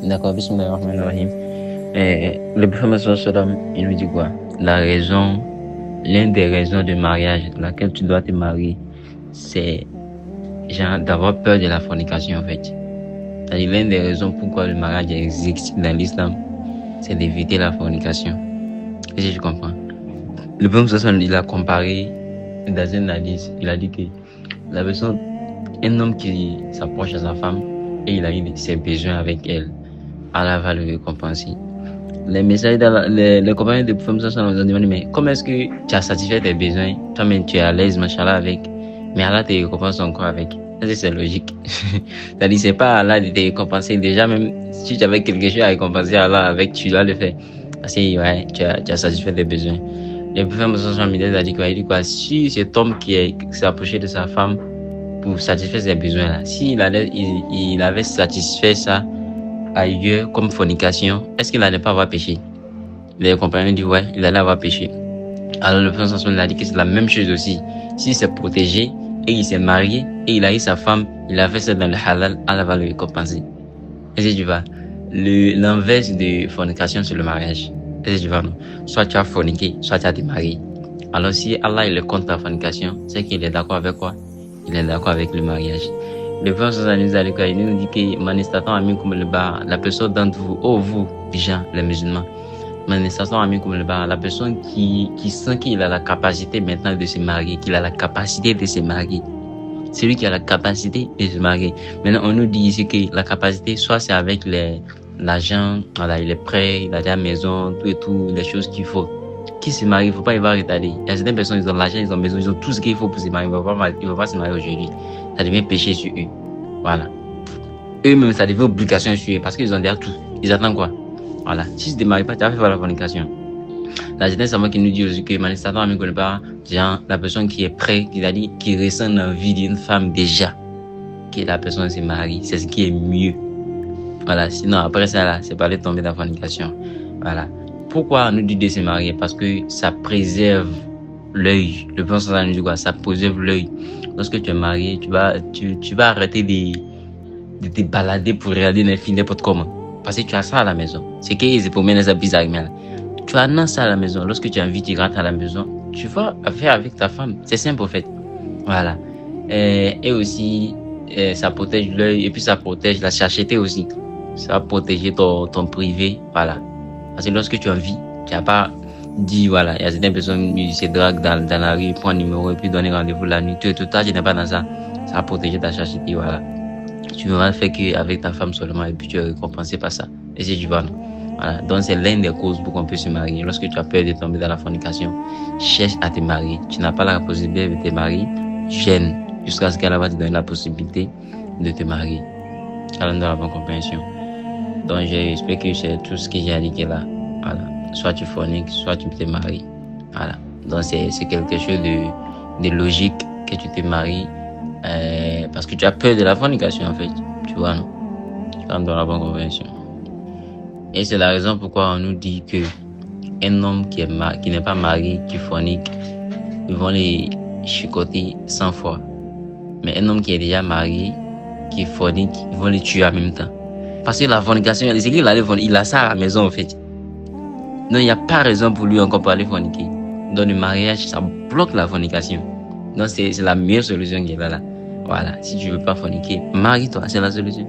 D'accord, bismillahirrahmanirrahim. Le prophète sallam, il nous dit quoi? L'une des raisons de mariage pour laquelle tu dois te marier, c'est d'avoir peur de la fornication en fait. C'est-à-dire l'une des raisons pourquoi le mariage existe dans l'islam, c'est d'éviter la fornication. Est-ce que tu comprends? Le prophète sallam, il a comparé dans un hadith, il a dit que un homme qui s'approche à sa femme et il a eu ses besoins avec elle, Allah va le récompenser. Les messages, les compagnons de prophète sallam nous ont demandé, mais comment est-ce que tu as satisfait tes besoins? Toi-même, tu es à l'aise, machallah, avec, mais Allah te récompense encore avec. C'est logique. C'est-à-dire, c'est pas Allah de te récompenser. Déjà, même si tu avais quelque chose à récompenser Allah avec, tu dois le faire. Parce que, ouais, tu as satisfait tes besoins. Le prophète sallam a dit quoi? Si cet homme qui s'est approché de sa femme pour satisfaire ses besoins là, s'il avait satisfait ça ailleurs comme fornication, est-ce qu'il n'allait pas avoir péché? Les compagnons disent ouais, il allait avoir péché. Alors le prophète sallam a dit que c'est la même chose aussi. S'il s'est protégé et il s'est marié et il a eu sa femme, il a fait ça dans le halal, Allah va le récompenser. Est-ce que tu vois? L'inverse de fornication, c'est le mariage. Est-ce que tu vois? Non? Soit tu as forniqué, soit tu as été marié. Alors si Allah il est contre la fornication, c'est qu'il est d'accord avec quoi? Il est d'accord avec le mariage. Le prophète il nous dit que manistatan aminkum al-ba, la personne d'entre vous, vous, gens, les musulmans, manistatan aminkum al-ba, la personne qui sent qu'il a la capacité maintenant de se marier, qu'il a la capacité de se marier. C'est lui qui a la capacité de se marier. Maintenant, on nous dit ici que la capacité, soit c'est avec l'argent, voilà, il est prêt, il a la maison, tout, les choses qu'il faut. Qui se marie, il ne faut pas y avoir retardé. Il y a certaines personnes, ils ont l'argent, ils ont maison, ils ont tout ce qu'il faut pour se marier. Ils ne vont pas se marier aujourd'hui. Ça devient péché sur eux. Voilà. Eux-mêmes, ça devient obligation sur eux parce qu'ils ont déjà tout. Ils attendent quoi? Voilà. Si tu ne te maries pas, tu vas faire la fornication. La jeunesse, c'est moi qui nous dit aussi que Satan ne connaît pas la personne qui est prête, qui ressent l'envie d'une femme déjà, que la personne se marie. C'est ce qui est mieux. Voilà. Sinon, après ça, là, c'est pas aller tomber dans la fornication. Voilà. Pourquoi on nous dit de se marier? Parce que ça préserve l'œil. Le bon sens nous dit quoi? Ça préserve l'œil. Lorsque tu es marié, tu vas arrêter de te balader pour regarder les films n'importe comment. Parce que tu as ça à la maison. C'est que c'est pour mener ça bizarre. Tu as ça à la maison. Lorsque tu as envie, tu rentres à la maison. Tu vas faire avec ta femme. C'est simple en fait. Voilà. Et aussi, ça protège l'œil et puis ça protège la sachété aussi. Ça va protéger ton privé. Voilà. Parce que lorsque tu as envie, tu n'as pas dit, voilà, il y a certaines personnes qui se draguent dans la rue, prennent un numéro et puis donnent rendez-vous la nuit. Tout ça, tu n'es pas dans ça. Ça va protéger ta sachété. Voilà. Tu ne vas faire qu'avec ta femme seulement et puis tu es récompensé par ça. Et c'est du bon. Voilà. Donc, c'est l'une des causes pour qu'on puisse se marier. Lorsque tu as peur de tomber dans la fornication, cherche à te marier. Tu n'as pas la possibilité de te marier, gêne jusqu'à ce qu'elle va te donner la possibilité de te marier. Alors, dans la bonne compréhension. Donc, j'espère que c'est tout ce que j'ai indiqué là. Voilà. Soit tu forniques, soit tu te maries. Voilà. Donc, c'est quelque chose de logique que tu te maries parce que tu as peur de la fornication en fait. Tu vois, non? Tu rentres dans la bonne compréhension. Et c'est la raison pourquoi on nous dit que un homme qui n'est pas marié, qui fornique, ils vont les chicoter 100 fois. Mais un homme qui est déjà marié, qui fornique, ils vont les tuer en même temps. Parce que la fornication, c'est qu'il a ça à la maison en fait. Donc il n'y a pas raison pour lui encore pour aller forniquer. Donc le mariage, ça bloque la fornication. Donc c'est la meilleure solution qu'il y a là. Voilà. Si tu ne veux pas forniquer, marie-toi, c'est la solution.